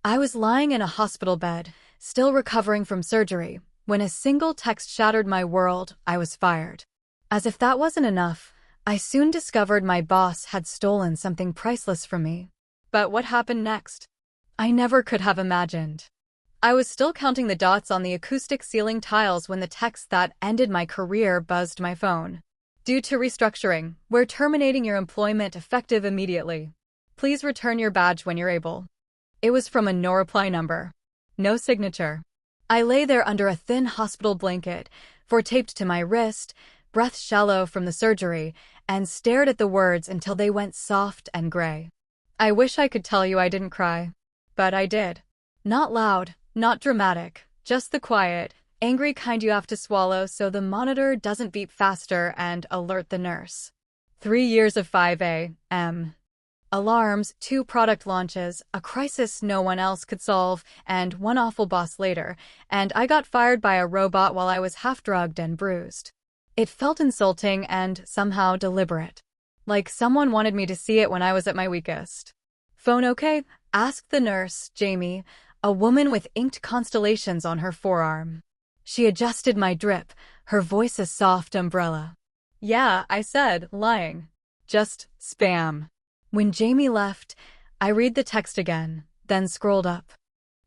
I was lying in a hospital bed, still recovering from surgery, when a single text shattered my world. I was fired. As if that wasn't enough, I soon discovered my boss had stolen something priceless from me. But what happened next? I never could have imagined. I was still counting the dots on the acoustic ceiling tiles when the text that ended my career buzzed my phone. Due to restructuring, we're terminating your employment effective immediately. Please return your badge when you're able. It was from a no-reply number. No signature. I lay there under a thin hospital blanket, taped to my wrist, breath shallow from the surgery, and stared at the words until they went soft and gray. I wish I could tell you I didn't cry. But I did. Not loud, not dramatic, just the quiet, angry kind you have to swallow so the monitor doesn't beep faster and alert the nurse. 3 years of 5 a.m. alarms, 2 product launches, a crisis no one else could solve, and one awful boss later, and I got fired by a robot while I was half-drugged and bruised. It felt insulting and somehow deliberate. Like someone wanted me to see it when I was at my weakest. "Phone okay?" asked the nurse, Jamie, a woman with inked constellations on her forearm. She adjusted my drip, her voice a soft umbrella. "Yeah," I said, lying. "Just spam." When Jamie left, I read the text again, then scrolled up.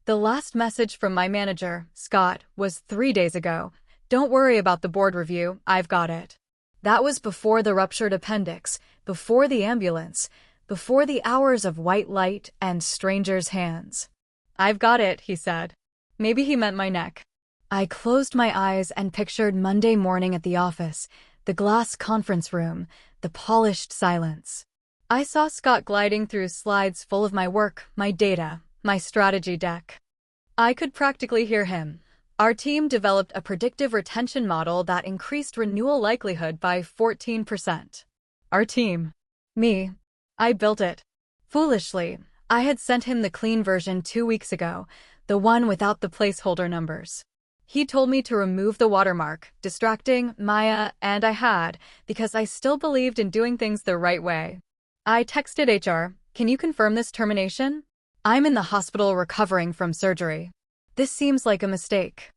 The last message from my manager, Scott, was 3 days ago. "Don't worry about the board review, I've got it." That was before the ruptured appendix, before the ambulance, before the hours of white light and strangers' hands. "I've got it," he said. Maybe he meant my neck. I closed my eyes and pictured Monday morning at the office, the glass conference room, the polished silence. I saw Scott gliding through slides full of my work, my data, my strategy deck. I could practically hear him. Our team developed a predictive retention model that increased renewal likelihood by 14%. Our team. Me. I built it. Foolishly, I had sent him the clean version 2 weeks ago, the one without the placeholder numbers. He told me to remove the watermark, distracting Maya, and I had, because I still believed in doing things the right way. I texted HR, "Can you confirm this termination? I'm in the hospital recovering from surgery. This seems like a mistake."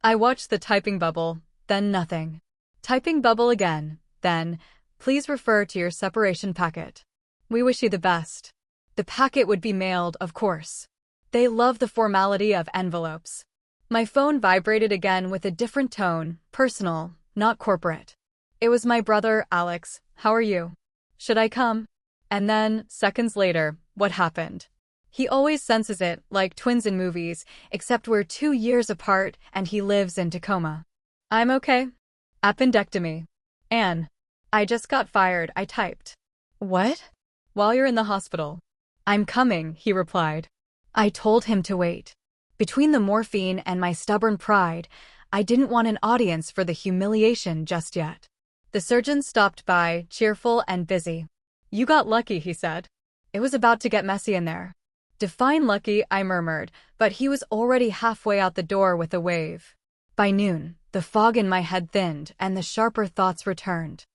I watched the typing bubble, then nothing. Typing bubble again, then, "Please refer to your separation packet. We wish you the best." The packet would be mailed, of course. They love the formality of envelopes. My phone vibrated again with a different tone, personal, not corporate. It was my brother, Alex. "How are you? Should I come?" And then, seconds later, what happened? He always senses it, like twins in movies, except we're 2 years apart and he lives in Tacoma. "I'm okay. Appendectomy. Anne. I just got fired," I typed. "What?" "While you're in the hospital." "I'm coming," he replied. I told him to wait. Between the morphine and my stubborn pride, I didn't want an audience for the humiliation just yet. The surgeon stopped by, cheerful and busy. "You got lucky," he said. "It was about to get messy in there." "Define lucky," I murmured, but he was already halfway out the door with a wave. By noon, the fog in my head thinned and the sharper thoughts returned.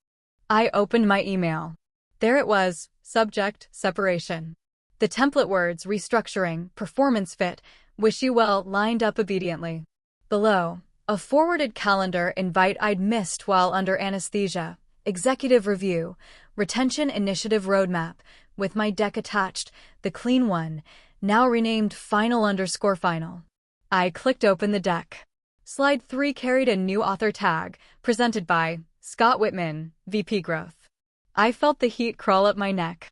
I opened my email. There it was, subject, separation. The template words, restructuring, performance fit, wish you well, lined up obediently. Below, a forwarded calendar invite I'd missed while under anesthesia, executive review, retention initiative roadmap, with my deck attached, the clean one, now renamed final_final. I clicked open the deck. Slide 3 carried a new author tag, presented by Scott Whitman, VP Growth. I felt the heat crawl up my neck.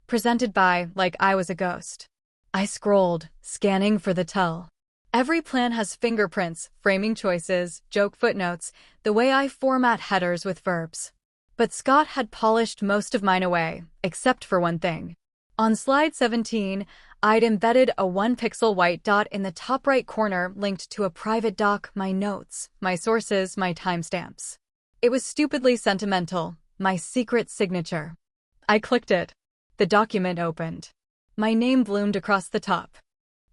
Presented by, like I was a ghost. I scrolled, scanning for the tell. Every plan has fingerprints, framing choices, joke footnotes, the way I format headers with verbs. But Scott had polished most of mine away, except for one thing. On slide 17, I'd embedded a 1-pixel white dot in the top right corner linked to a private doc, my notes, my sources, my timestamps. It was stupidly sentimental, my secret signature. I clicked it. The document opened. My name bloomed across the top.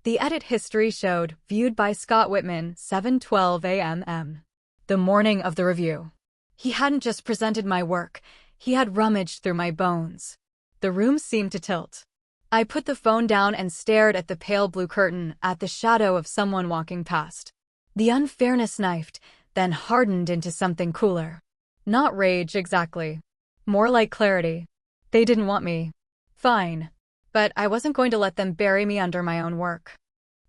The edit history showed, viewed by Scott Whitman, 7:12 a.m. The morning of the review. He hadn't just presented my work, he had rummaged through my bones. The room seemed to tilt. I put the phone down and stared at the pale blue curtain, at the shadow of someone walking past. The unfairness knifed, then hardened into something cooler. Not rage exactly. More like clarity. They didn't want me. Fine. But I wasn't going to let them bury me under my own work.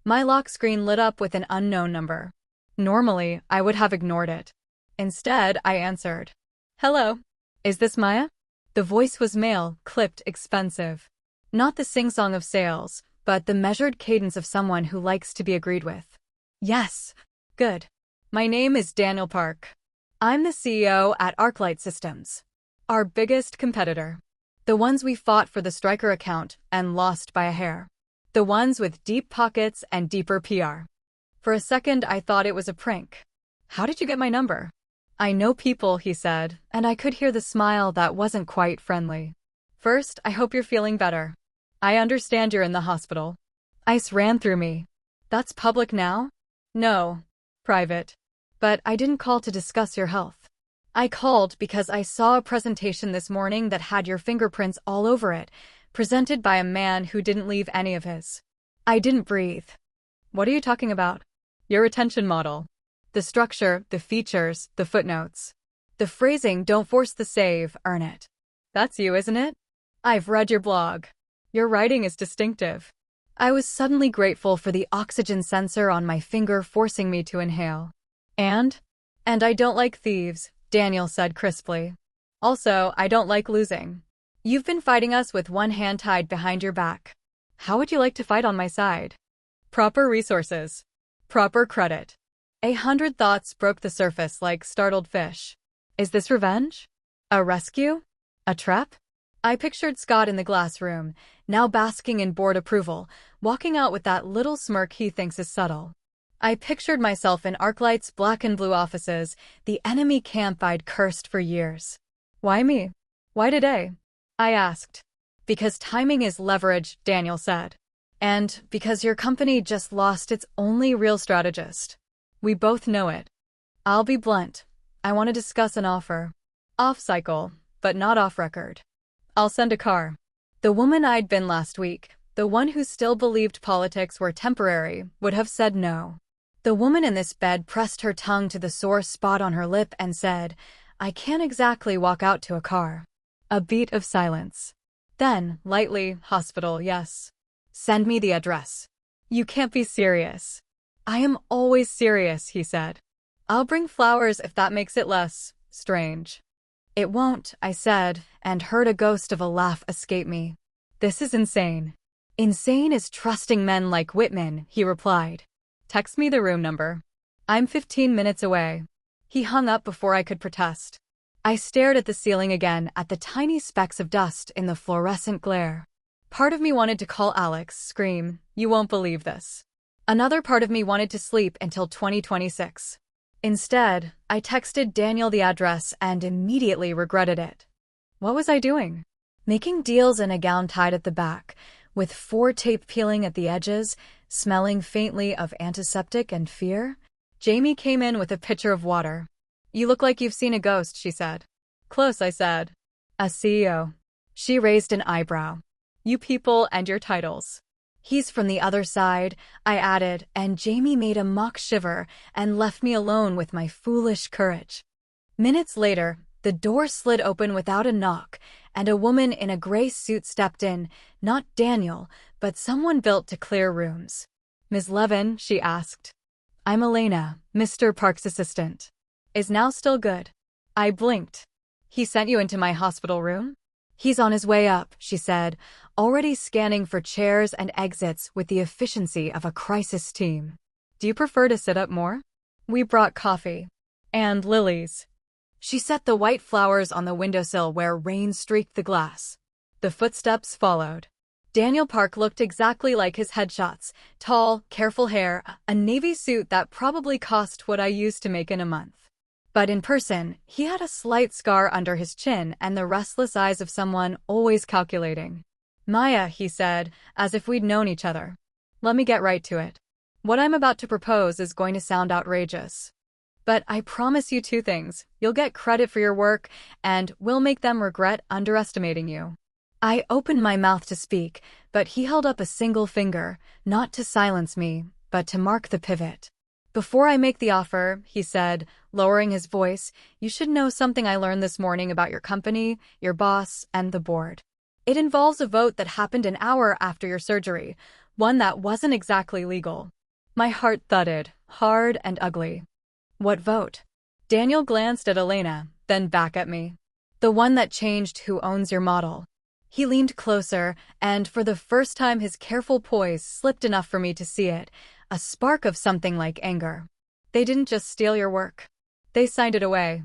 My lock screen lit up with an unknown number. Normally, I would have ignored it. Instead, I answered. Hello. Is this Maya? The voice was male, clipped, expensive. Not the sing-song of sales, but the measured cadence of someone who likes to be agreed with. Yes. Good. My name is Daniel Park. I'm the CEO at ArcLight Systems. Our biggest competitor. The ones we fought for the Stryker account and lost by a hair. The ones with deep pockets and deeper PR. For a second, I thought it was a prank. How did you get my number? I know people, he said, and I could hear the smile that wasn't quite friendly. First, I hope you're feeling better. I understand you're in the hospital. Ice ran through me. That's public now? No. Private. But I didn't call to discuss your health. I called because I saw a presentation this morning that had your fingerprints all over it, presented by a man who didn't leave any of his. I didn't breathe. What are you talking about? Your retention model. The structure, the features, the footnotes. The phrasing, don't force the save, earn it. That's you, isn't it? I've read your blog. Your writing is distinctive. I was suddenly grateful for the oxygen sensor on my finger forcing me to inhale. And I don't like thieves, Daniel said crisply. Also, I don't like losing. You've been fighting us with one hand tied behind your back. How would you like to fight on my side? Proper resources. Proper credit. 100 thoughts broke the surface like startled fish. Is this revenge? A rescue? A trap? I pictured Scott in the glass room, now basking in bored approval, walking out with that little smirk he thinks is subtle. I pictured myself in ArcLight's black and blue offices, the enemy camp I'd cursed for years. Why me? Why today? I asked. Because timing is leverage, Daniel said. And because your company just lost its only real strategist. We both know it. I'll be blunt. I want to discuss an offer. Off-cycle, but not off-record. I'll send a car. The woman I'd been last week, the one who still believed politics were temporary, would have said no. The woman in this bed pressed her tongue to the sore spot on her lip and said, I can't exactly walk out to a car. A beat of silence. Then, lightly, hospital, yes. Send me the address. You can't be serious. I am always serious, he said. I'll bring flowers if that makes it less strange. It won't, I said, and heard a ghost of a laugh escape me. This is insane. Insane is trusting men like Whitman, he replied. Text me the room number. I'm 15 minutes away. He hung up before I could protest. I stared at the ceiling again, at the tiny specks of dust in the fluorescent glare. Part of me wanted to call Alex, scream, you won't believe this. Another part of me wanted to sleep until 2026. Instead, I texted Daniel the address and immediately regretted it. What was I doing? Making deals in a gown tied at the back, with 4 tape peeling at the edges, smelling faintly of antiseptic and fear? Jamie came in with a pitcher of water. You look like you've seen a ghost, she said. Close, I said. A CEO. She raised an eyebrow. You people and your titles. He's from the other side, I added, and Jamie made a mock shiver and left me alone with my foolish courage. Minutes later, the door slid open without a knock, and a woman in a gray suit stepped in, not Daniel, but someone built to clear rooms. Ms. Levin, she asked. I'm Elena, Mr. Park's assistant. Is now still good? I blinked. He sent you into my hospital room? He's on his way up, she said, already scanning for chairs and exits with the efficiency of a crisis team. Do you prefer to sit up more? We brought coffee. And lilies. She set the white flowers on the windowsill where rain streaked the glass. The footsteps followed. Daniel Park looked exactly like his headshots, tall, careful hair, a navy suit that probably cost what I used to make in a month. But in person, he had a slight scar under his chin and the restless eyes of someone always calculating. Maya, he said, as if we'd known each other. Let me get right to it. What I'm about to propose is going to sound outrageous. But I promise you 2 things. You'll get credit for your work, and we'll make them regret underestimating you. I opened my mouth to speak, but he held up a single finger, not to silence me, but to mark the pivot. Before I make the offer, he said, lowering his voice, you should know something I learned this morning about your company, your boss, and the board. It involves a vote that happened an hour after your surgery, one that wasn't exactly legal. My heart thudded, hard and ugly. What vote? Daniel glanced at Elena, then back at me. The one that changed who owns your model. He leaned closer, and for the first time his careful poise slipped enough for me to see it, a spark of something like anger. They didn't just steal your work. They signed it away.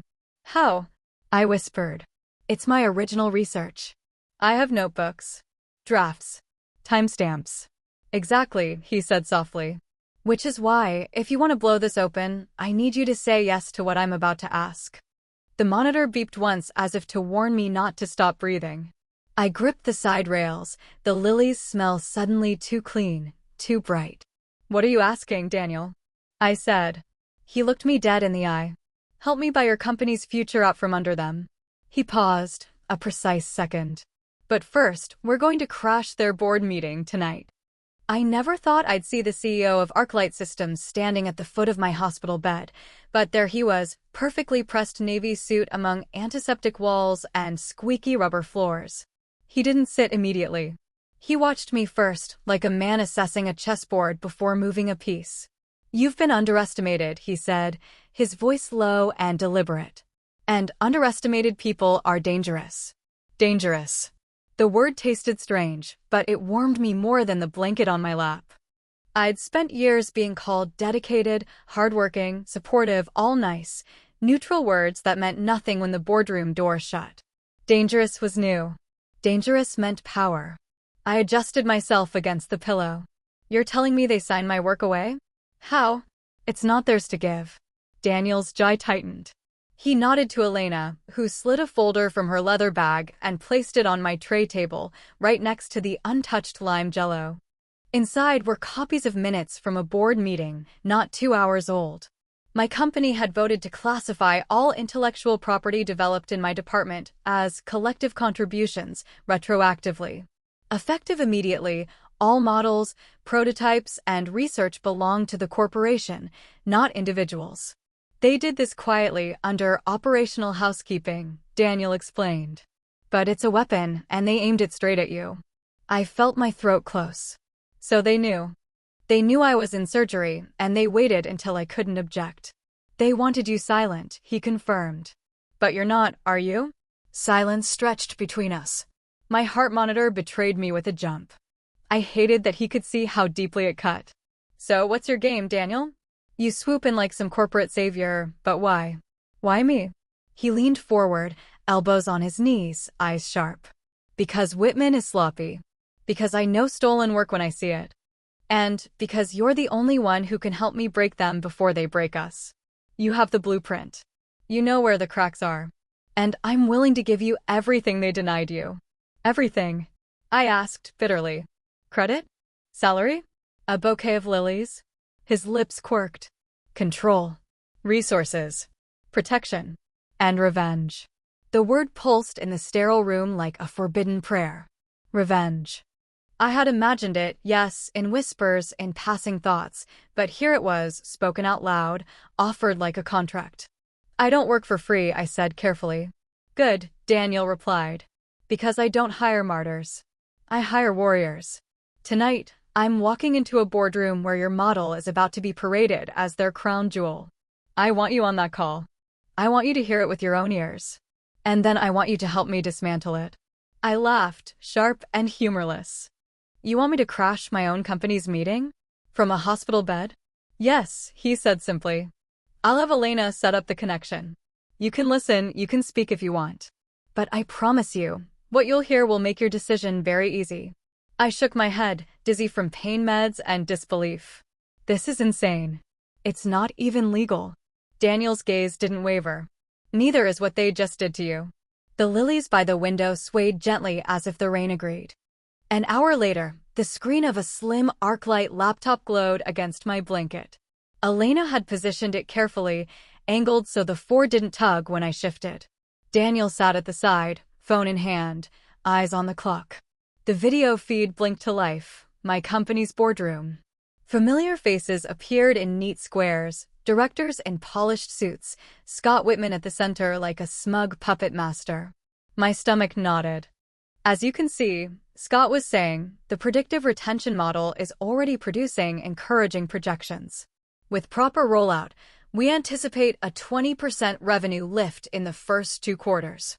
How? I whispered. It's my original research. I have notebooks. Drafts. Timestamps. Exactly, he said softly. Which is why, if you want to blow this open, I need you to say yes to what I'm about to ask. The monitor beeped once as if to warn me not to stop breathing. I gripped the side rails, the lilies smell suddenly too clean, too bright. What are you asking, Daniel? I said. He looked me dead in the eye. Help me buy your company's future out from under them. He paused, a precise second. But first, we're going to crash their board meeting tonight. I never thought I'd see the CEO of ArcLight Systems standing at the foot of my hospital bed, but there he was, perfectly pressed navy suit among antiseptic walls and squeaky rubber floors. He didn't sit immediately. He watched me first, like a man assessing a chessboard before moving a piece. You've been underestimated, he said, his voice low and deliberate. And underestimated people are dangerous. Dangerous. The word tasted strange, but it warmed me more than the blanket on my lap. I'd spent years being called dedicated, hardworking, supportive, all nice, neutral words that meant nothing when the boardroom door shut. Dangerous was new. Dangerous meant power. I adjusted myself against the pillow. You're telling me they signed my work away? How? It's not theirs to give. Daniel's jaw tightened. He nodded to Elena, who slid a folder from her leather bag and placed it on my tray table, right next to the untouched lime jello. Inside were copies of minutes from a board meeting, not 2 hours old. My company had voted to classify all intellectual property developed in my department as collective contributions retroactively. Effective immediately, all models, prototypes, and research belonged to the corporation, not individuals. They did this quietly under operational housekeeping, Daniel explained. But it's a weapon, and they aimed it straight at you. I felt my throat close. So they knew. They knew I was in surgery, and they waited until I couldn't object. They wanted you silent, he confirmed. But you're not, are you? Silence stretched between us. My heart monitor betrayed me with a jump. I hated that he could see how deeply it cut. So what's your game, Daniel? You swoop in like some corporate savior, but why? Why me? He leaned forward, elbows on his knees, eyes sharp. Because Whitman is sloppy. Because I know stolen work when I see it. And because you're the only one who can help me break them before they break us. You have the blueprint. You know where the cracks are. And I'm willing to give you everything they denied you. Everything. I asked, bitterly. Credit? Salary? A bouquet of lilies? His lips quirked. Control. Resources. Protection. And revenge. The word pulsed in the sterile room like a forbidden prayer. Revenge. I had imagined it, yes, in whispers, in passing thoughts, but here it was, spoken out loud, offered like a contract. I don't work for free, I said carefully. Good, Daniel replied. Because I don't hire martyrs. I hire warriors. Tonight, I'm walking into a boardroom where your model is about to be paraded as their crown jewel. I want you on that call. I want you to hear it with your own ears. And then I want you to help me dismantle it. I laughed, sharp and humorless. You want me to crash my own company's meeting? From a hospital bed? Yes, he said simply. I'll have Elena set up the connection. You can listen, you can speak if you want. But I promise you, what you'll hear will make your decision very easy. I shook my head, dizzy from pain meds and disbelief. This is insane. It's not even legal. Daniel's gaze didn't waver. Neither is what they just did to you. The lilies by the window swayed gently as if the rain agreed. An hour later, the screen of a slim ArcLight laptop glowed against my blanket. Elena had positioned it carefully, angled so the 4 didn't tug when I shifted. Daniel sat at the side, phone in hand, eyes on the clock. The video feed blinked to life, my company's boardroom. Familiar faces appeared in neat squares, directors in polished suits, Scott Whitman at the center like a smug puppet master. My stomach nodded. As you can see, Scott was saying, the predictive retention model is already producing encouraging projections. With proper rollout, we anticipate a 20% revenue lift in the first 2 quarters.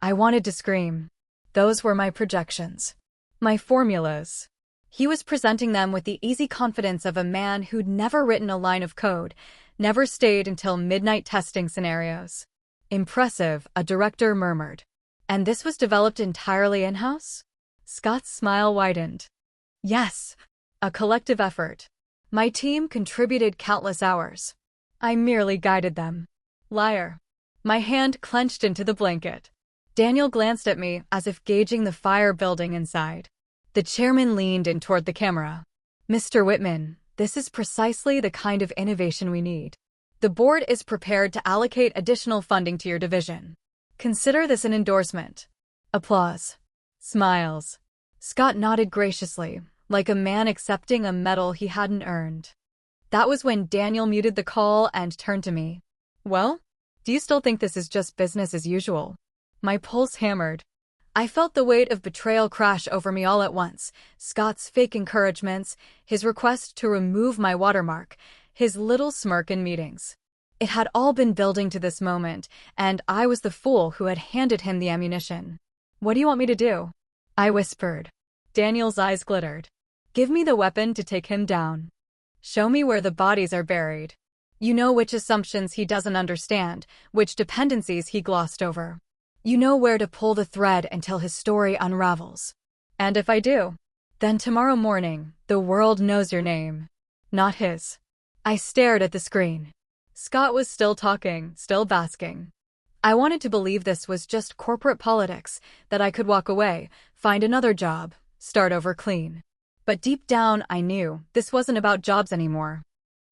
I wanted to scream. Those were my projections. My formulas. He was presenting them with the easy confidence of a man who'd never written a line of code, never stayed until midnight testing scenarios. Impressive, a director murmured. And this was developed entirely in-house? Scott's smile widened. Yes, a collective effort. My team contributed countless hours. I merely guided them. Liar. My hand clenched into the blanket. Daniel glanced at me as if gauging the fire building inside. The chairman leaned in toward the camera. Mr. Whitman, this is precisely the kind of innovation we need. The board is prepared to allocate additional funding to your division. Consider this an endorsement. Applause. Smiles. Scott nodded graciously, like a man accepting a medal he hadn't earned. That was when Daniel muted the call and turned to me. Well, do you still think this is just business as usual? My pulse hammered. I felt the weight of betrayal crash over me all at once. Scott's fake encouragements, his request to remove my watermark, his little smirk in meetings. It had all been building to this moment, and I was the fool who had handed him the ammunition. What do you want me to do? I whispered. Daniel's eyes glittered. Give me the weapon to take him down. Show me where the bodies are buried. You know which assumptions he doesn't understand, which dependencies he glossed over. You know where to pull the thread until his story unravels. And if I do, then tomorrow morning, the world knows your name, not his. I stared at the screen. Scott was still talking, still basking. I wanted to believe this was just corporate politics, that I could walk away, find another job, start over clean. But deep down, I knew this wasn't about jobs anymore.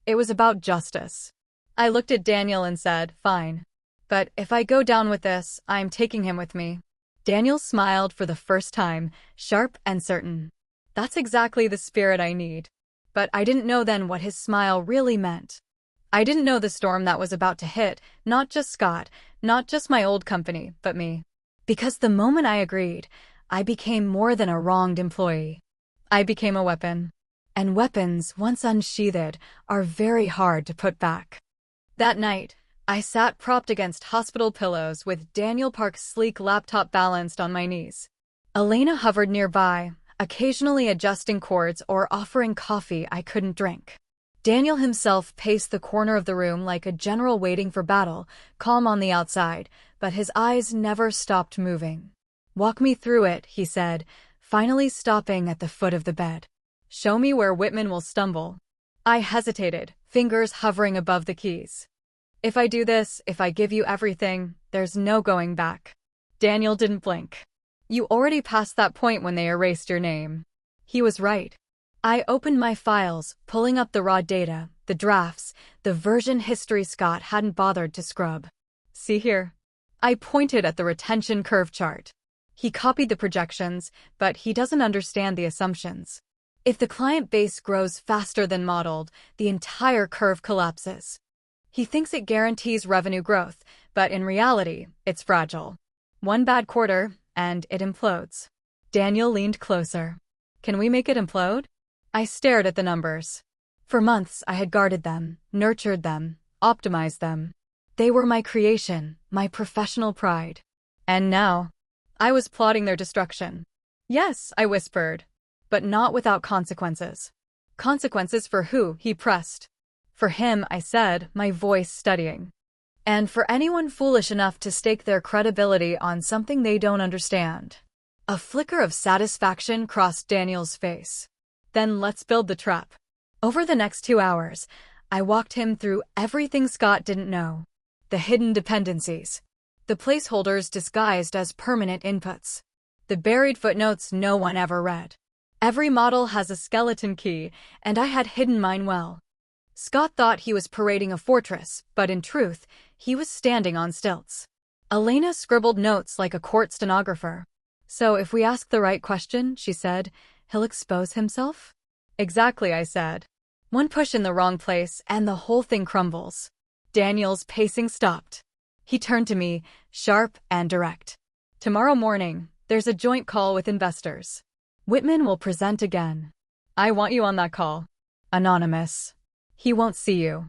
It was about justice. I looked at Daniel and said, fine. But if I go down with this, I'm taking him with me. Daniel smiled for the first time, sharp and certain. That's exactly the spirit I need. But I didn't know then what his smile really meant. I didn't know the storm that was about to hit, not just Scott, not just my old company, but me. Because the moment I agreed, I became more than a wronged employee. I became a weapon. And weapons, once unsheathed, are very hard to put back. That night, I sat propped against hospital pillows with Daniel Park's sleek laptop balanced on my knees. Elena hovered nearby, occasionally adjusting cords or offering coffee I couldn't drink. Daniel himself paced the corner of the room like a general waiting for battle, calm on the outside, but his eyes never stopped moving. Walk me through it, he said, finally stopping at the foot of the bed. Show me where Whitman will stumble. I hesitated, fingers hovering above the keys. If I do this, if I give you everything, there's no going back. Daniel didn't blink. You already passed that point when they erased your name. He was right. I opened my files, pulling up the raw data, the drafts, the version history Scott hadn't bothered to scrub. See here? I pointed at the retention curve chart. He copied the projections, but he doesn't understand the assumptions. If the client base grows faster than modeled, the entire curve collapses. He thinks it guarantees revenue growth, but in reality, it's fragile. One bad quarter, and it implodes. Daniel leaned closer. Can we make it implode? I stared at the numbers. For months, I had guarded them, nurtured them, optimized them. They were my creation, my professional pride. And now, I was plotting their destruction. Yes, I whispered, but not without consequences. Consequences for who? He pressed. For him, I said, my voice steadying. And for anyone foolish enough to stake their credibility on something they don't understand. A flicker of satisfaction crossed Daniel's face. Then let's build the trap. Over the next 2 hours, I walked him through everything Scott didn't know. The hidden dependencies. The placeholders disguised as permanent inputs. The buried footnotes no one ever read. Every model has a skeleton key, and I had hidden mine well. Scott thought he was parading a fortress, but in truth, he was standing on stilts. Elena scribbled notes like a court stenographer. So if we ask the right question, she said, he'll expose himself? Exactly, I said. One push in the wrong place, and the whole thing crumbles. Daniel's pacing stopped. He turned to me, sharp and direct. Tomorrow morning, there's a joint call with investors. Whitman will present again. I want you on that call. Anonymous. He won't see you.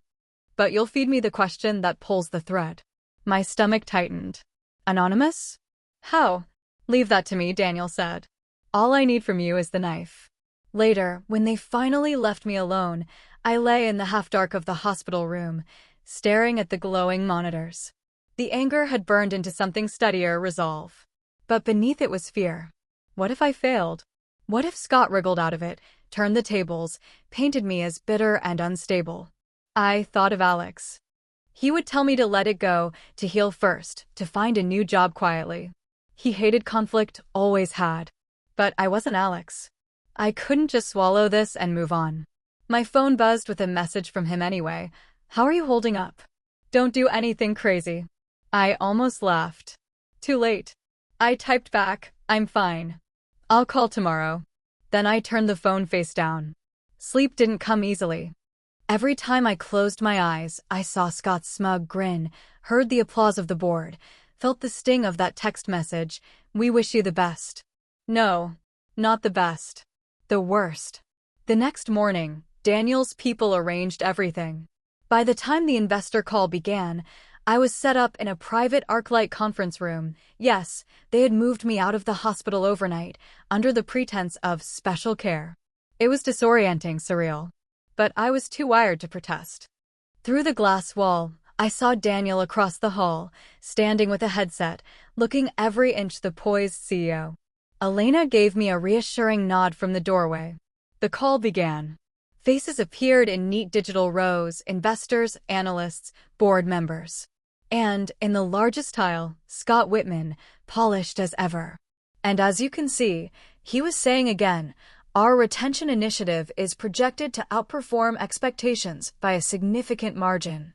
But you'll feed me the question that pulls the thread. My stomach tightened. Anonymous? How? Leave that to me, Daniel said. All I need from you is the knife. Later, when they finally left me alone, I lay in the half-dark of the hospital room, staring at the glowing monitors. The anger had burned into something steadier, resolve. But beneath it was fear. What if I failed? What if Scott wriggled out of it, turned the tables, painted me as bitter and unstable? I thought of Alex. He would tell me to let it go, to heal first, to find a new job quietly. He hated conflict, always had. But I wasn't Alex. I couldn't just swallow this and move on. My phone buzzed with a message from him anyway. How are you holding up? Don't do anything crazy. I almost laughed. Too late. I typed back, I'm fine. I'll call tomorrow. Then I turned the phone face down. Sleep didn't come easily. Every time I closed my eyes, I saw Scott's smug grin, heard the applause of the board, felt the sting of that text message, we wish you the best. No, not the best. The worst. The next morning, Daniel's people arranged everything. By the time the investor call began, I was set up in a private ArcLight conference room. Yes, they had moved me out of the hospital overnight, under the pretense of special care. It was disorienting, surreal. But I was too wired to protest. Through the glass wall, I saw Daniel across the hall, standing with a headset, looking every inch the poised CEO. Elena gave me a reassuring nod from the doorway. The call began. Faces appeared in neat digital rows, investors, analysts, board members. And, in the largest tile, Scott Whitman, polished as ever. And as you can see, he was saying again, our retention initiative is projected to outperform expectations by a significant margin.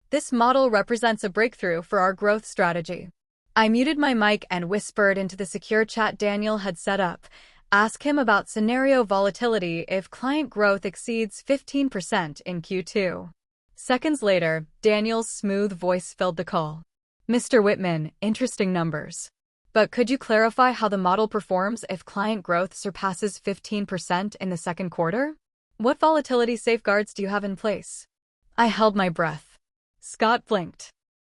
This model represents a breakthrough for our growth strategy. I muted my mic and whispered into the secure chat Daniel had set up. Ask him about scenario volatility if client growth exceeds 15% in Q2. Seconds later, Daniel's smooth voice filled the call. Mr. Whitman, interesting numbers. But could you clarify how the model performs if client growth surpasses 15% in the second quarter? What volatility safeguards do you have in place? I held my breath. Scott blinked.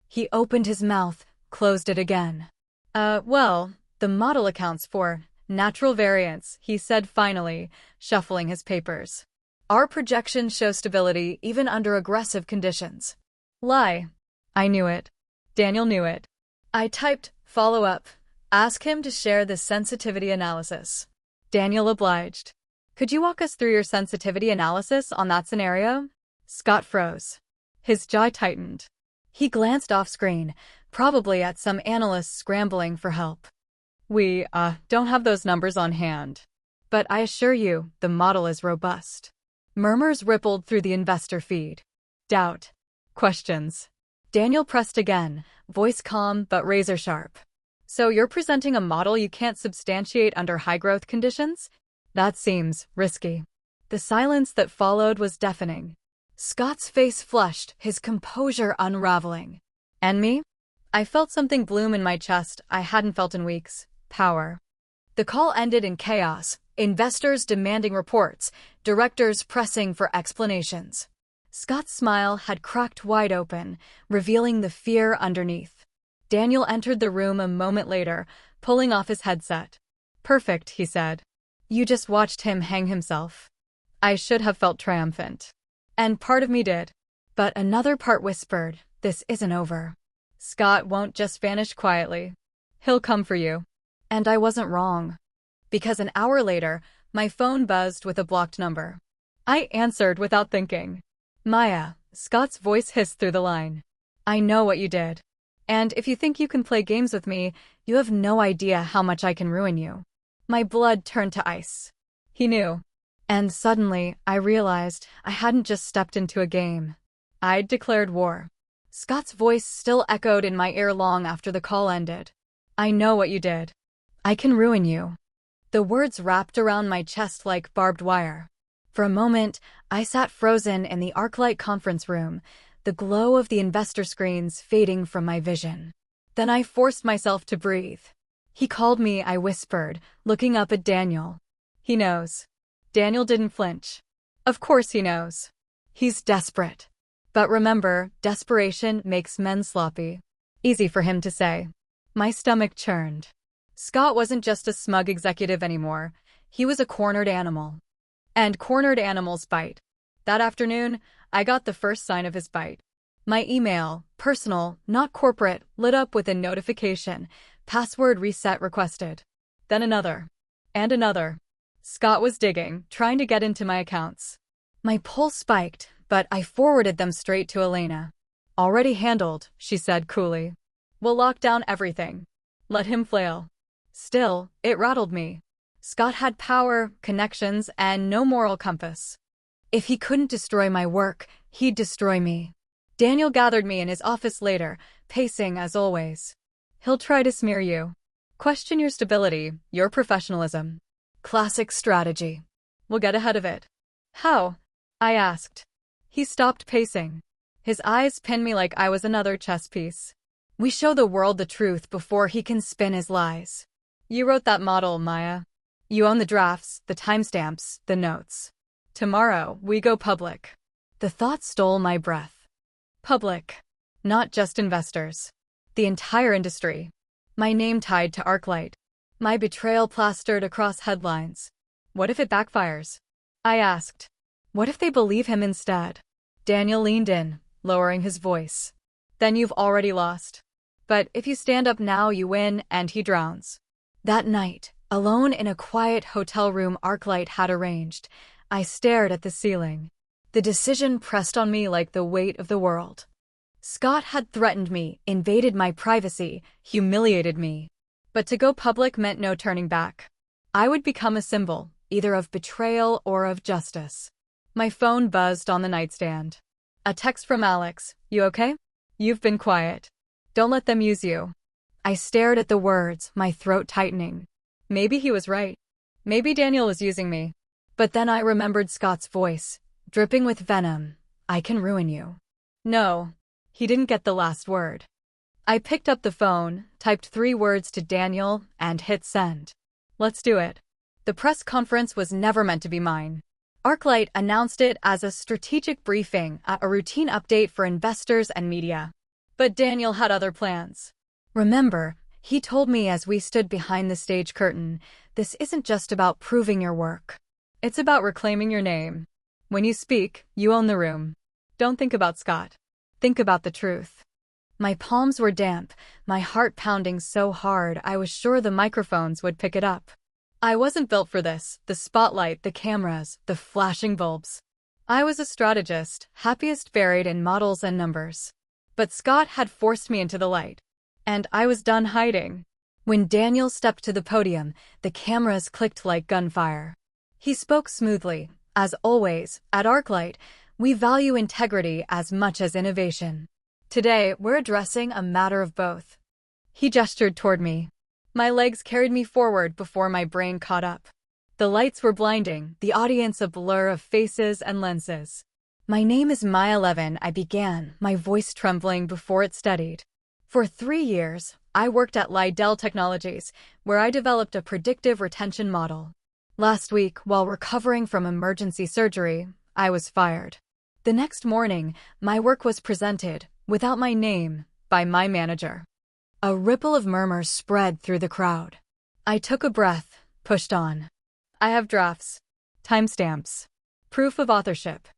He opened his mouth, closed it again. Well, the model accounts for natural variance, he said finally, shuffling his papers. Our projections show stability even under aggressive conditions. Lie. I knew it. Daniel knew it. I typed, follow up. Ask him to share the sensitivity analysis. Daniel obliged. Could you walk us through your sensitivity analysis on that scenario? Scott froze. His jaw tightened. He glanced off screen, probably at some analysts scrambling for help. We, don't have those numbers on hand. But I assure you, the model is robust. Murmurs rippled through the investor feed. Doubt. Questions. Daniel pressed again, voice calm but razor-sharp. So you're presenting a model you can't substantiate under high-growth conditions? That seems risky. The silence that followed was deafening. Scott's face flushed, his composure unraveling. And me? I felt something bloom in my chest I hadn't felt in weeks. Power. The call ended in chaos, investors demanding reports, directors pressing for explanations. Scott's smile had cracked wide open, revealing the fear underneath. Daniel entered the room a moment later, pulling off his headset. Perfect, he said. You just watched him hang himself. I should have felt triumphant. And part of me did. But another part whispered, this isn't over. Scott won't just vanish quietly. He'll come for you. And I wasn't wrong. Because an hour later, my phone buzzed with a blocked number. I answered without thinking. Maya, Scott's voice hissed through the line. I know what you did. And if you think you can play games with me, you have no idea how much I can ruin you. My blood turned to ice. He knew. And suddenly, I realized I hadn't just stepped into a game. I'd declared war. Scott's voice still echoed in my ear long after the call ended. I know what you did. I can ruin you. The words wrapped around my chest like barbed wire. For a moment, I sat frozen in the ArcLight conference room, the glow of the investor screens fading from my vision. Then I forced myself to breathe. He called me, I whispered, looking up at Daniel. He knows. Daniel didn't flinch. Of course he knows. He's desperate. But remember, desperation makes men sloppy. Easy for him to say. My stomach churned. Scott wasn't just a smug executive anymore. He was a cornered animal. And cornered animals bite. That afternoon, I got the first sign of his bite. My email, personal, not corporate, lit up with a notification. Password reset requested. Then another. And another. Scott was digging, trying to get into my accounts. My pulse spiked, but I forwarded them straight to Elena. Already handled, she said coolly. We'll lock down everything. Let him flail. Still, it rattled me. Scott had power, connections, and no moral compass. If he couldn't destroy my work, he'd destroy me. Daniel gathered me in his office later, pacing as always. He'll try to smear you. Question your stability, your professionalism. Classic strategy. We'll get ahead of it. How? I asked. He stopped pacing. His eyes pinned me like I was another chess piece. We show the world the truth before he can spin his lies. You wrote that model, Maya. You own the drafts, the timestamps, the notes. Tomorrow, we go public. The thought stole my breath. Public. Not just investors. The entire industry. My name tied to ArcLight. My betrayal plastered across headlines. What if it backfires? I asked. What if they believe him instead? Daniel leaned in, lowering his voice. Then you've already lost. But if you stand up now, you win, and he drowns. That night, alone in a quiet hotel room ArcLight had arranged, I stared at the ceiling. The decision pressed on me like the weight of the world. Scott had threatened me, invaded my privacy, humiliated me. But to go public meant no turning back. I would become a symbol, either of betrayal or of justice. My phone buzzed on the nightstand. A text from Alex. You okay? You've been quiet. Don't let them use you. I stared at the words, my throat tightening. Maybe he was right. Maybe Daniel was using me. But then I remembered Scott's voice, dripping with venom. I can ruin you. No. He didn't get the last word. I picked up the phone, typed 3 words to Daniel, and hit send. Let's do it. The press conference was never meant to be mine. ArcLight announced it as a strategic briefing, a routine update for investors and media. But Daniel had other plans. Remember, he told me as we stood behind the stage curtain, this isn't just about proving your work. It's about reclaiming your name. When you speak, you own the room. Don't think about Scott. Think about the truth. My palms were damp, my heart pounding so hard I was sure the microphones would pick it up. I wasn't built for this, the spotlight, the cameras, the flashing bulbs. I was a strategist, happiest buried in models and numbers. But Scott had forced me into the light. And I was done hiding. When Daniel stepped to the podium, the cameras clicked like gunfire. He spoke smoothly. As always, at ArcLight, we value integrity as much as innovation. Today, we're addressing a matter of both. He gestured toward me. My legs carried me forward before my brain caught up. The lights were blinding, the audience a blur of faces and lenses. My name is Maya Levin, I began, my voice trembling before it steadied. For 3 years, I worked at Lidell Technologies, where I developed a predictive retention model. Last week, while recovering from emergency surgery, I was fired. The next morning, my work was presented, without my name, by my manager. A ripple of murmurs spread through the crowd. I took a breath, pushed on. I have drafts, timestamps, proof of authorship.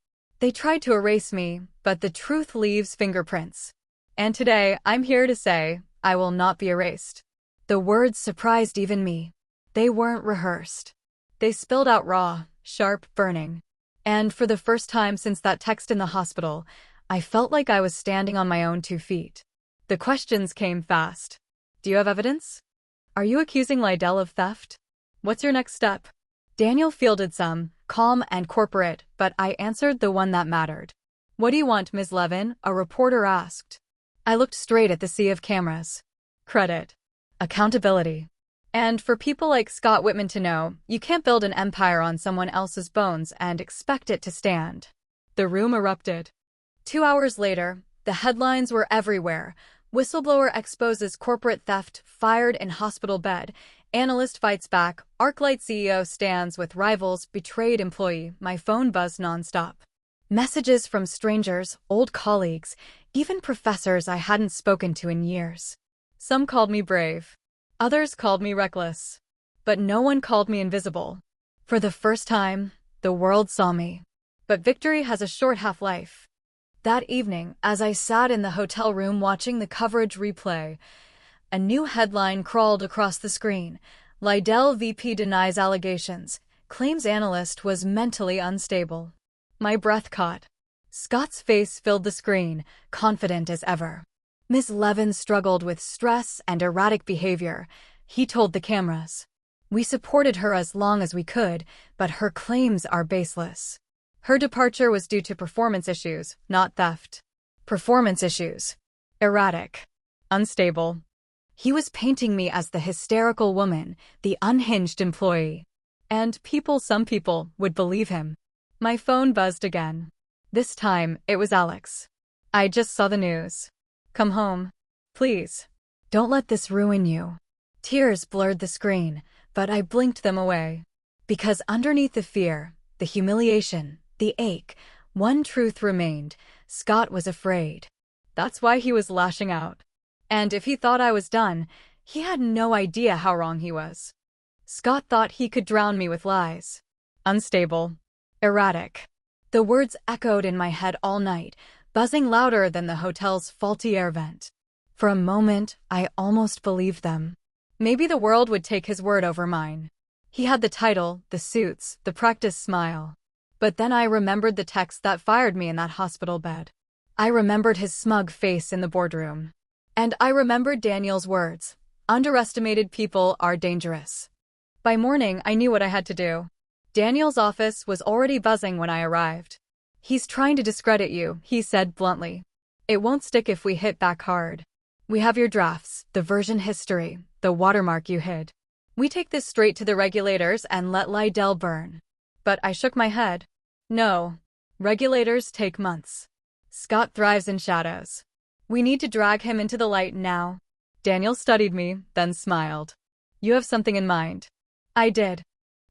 They tried to erase me, but the truth leaves fingerprints. And today, I'm here to say, I will not be erased. The words surprised even me. They weren't rehearsed. They spilled out raw, sharp, burning. And for the first time since that text in the hospital, I felt like I was standing on my own 2 feet. The questions came fast. Do you have evidence? Are you accusing Lidell of theft? What's your next step? Daniel fielded some, calm and corporate, but I answered the one that mattered. What do you want, Ms. Levin? A reporter asked. I looked straight at the sea of cameras. Credit. Accountability. And for people like Scott Whitman to know, you can't build an empire on someone else's bones and expect it to stand. The room erupted. 2 hours later, the headlines were everywhere. Whistleblower exposes corporate theft, fired in hospital bed. Analyst fights back. ArcLight CEO stands with rivals, betrayed employee. My phone buzzed nonstop. Messages from strangers, old colleagues, even professors I hadn't spoken to in years. Some called me brave. Others called me reckless. But no one called me invisible. For the first time, the world saw me. But victory has a short half-life. That evening, as I sat in the hotel room watching the coverage replay, a new headline crawled across the screen. Lidl VP denies allegations, claims analyst was mentally unstable. My breath caught. Scott's face filled the screen, confident as ever. Ms. Levin struggled with stress and erratic behavior, he told the cameras. We supported her as long as we could, but her claims are baseless. Her departure was due to performance issues, not theft. Performance issues. Erratic. Unstable. He was painting me as the hysterical woman, the unhinged employee. And some people, would believe him. My phone buzzed again. This time, it was Alex. I just saw the news. Come home. Please. Don't let this ruin you. Tears blurred the screen, but I blinked them away. Because underneath the fear, the humiliation, the ache, one truth remained. Scott was afraid. That's why he was lashing out. And if he thought I was done, he had no idea how wrong he was. Scott thought he could drown me with lies. Unstable. Erratic. The words echoed in my head all night, buzzing louder than the hotel's faulty air vent. For a moment, I almost believed them. Maybe the world would take his word over mine. He had the title, the suits, the practiced smile. But then I remembered the text that fired me in that hospital bed. I remembered his smug face in the boardroom. And I remembered Daniel's words, underestimated people are dangerous. By morning, I knew what I had to do. Daniel's office was already buzzing when I arrived. He's trying to discredit you, he said bluntly. It won't stick if we hit back hard. We have your drafts, the version history, the watermark you hid. We take this straight to the regulators and let Lidl burn. But I shook my head. No. Regulators take months. Scott thrives in shadows. We need to drag him into the light now. Daniel studied me, then smiled. You have something in mind. I did.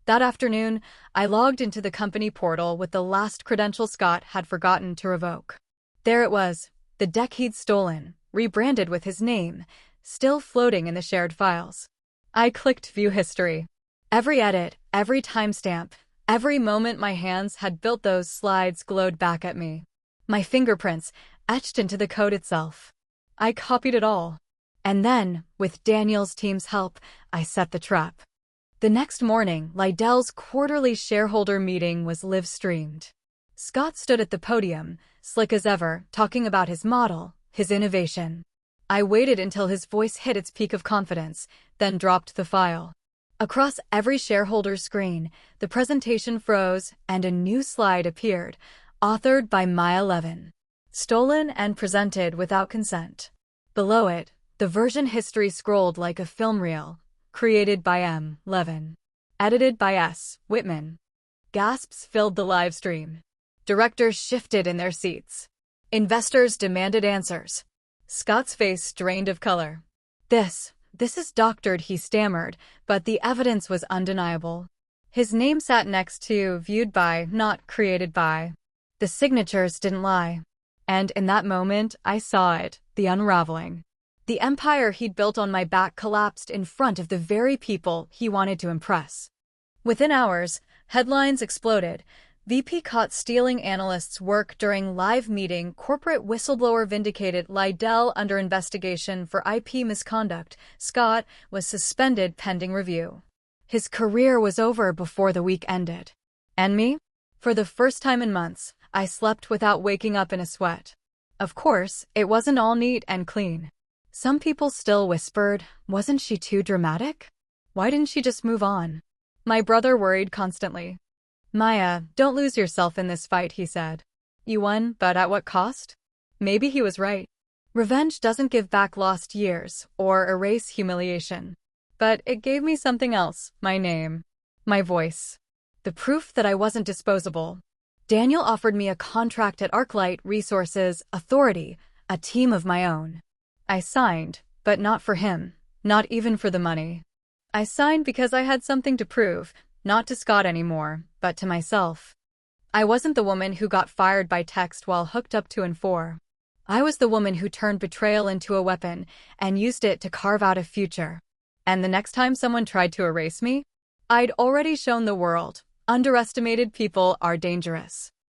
That afternoon, I logged into the company portal with the last credential Scott had forgotten to revoke. There it was, the deck he'd stolen, rebranded with his name, still floating in the shared files. I clicked View History. Every edit, every timestamp, every moment my hands had built those slides glowed back at me. My fingerprints, etched into the code itself. I copied it all. And then, with Daniel's team's help, I set the trap. The next morning, Lidl's quarterly shareholder meeting was live-streamed. Scott stood at the podium, slick as ever, talking about his model, his innovation. I waited until his voice hit its peak of confidence, then dropped the file. Across every shareholder's screen, the presentation froze and a new slide appeared, authored by Maya Levin. Stolen and presented without consent. Below it, the version history scrolled like a film reel, created by M. Levin. Edited by S. Whitman. Gasps filled the live stream. Directors shifted in their seats. Investors demanded answers. Scott's face drained of color. This is doctored, he stammered, but the evidence was undeniable. His name sat next to viewed by, not created by. The signatures didn't lie. And in that moment, I saw it, the unraveling. The empire he'd built on my back collapsed in front of the very people he wanted to impress. Within hours, headlines exploded. VP caught stealing analysts' work during live meeting. Corporate whistleblower vindicated. Lidl under investigation for IP misconduct. Scott was suspended pending review. His career was over before the week ended. And me? For the first time in months, I slept without waking up in a sweat. Of course, it wasn't all neat and clean. Some people still whispered, wasn't she too dramatic? Why didn't she just move on? My brother worried constantly. Maya, don't lose yourself in this fight, he said. You won, but at what cost? Maybe he was right. Revenge doesn't give back lost years or erase humiliation. But it gave me something else, my name, my voice, the proof that I wasn't disposable. Daniel offered me a contract at ArcLight Resources Authority, a team of my own. I signed, but not for him, not even for the money. I signed because I had something to prove, not to Scott anymore, but to myself. I wasn't the woman who got fired by text while hooked up to N4. I was the woman who turned betrayal into a weapon and used it to carve out a future. And the next time someone tried to erase me, I'd already shown the world, underestimated people are dangerous.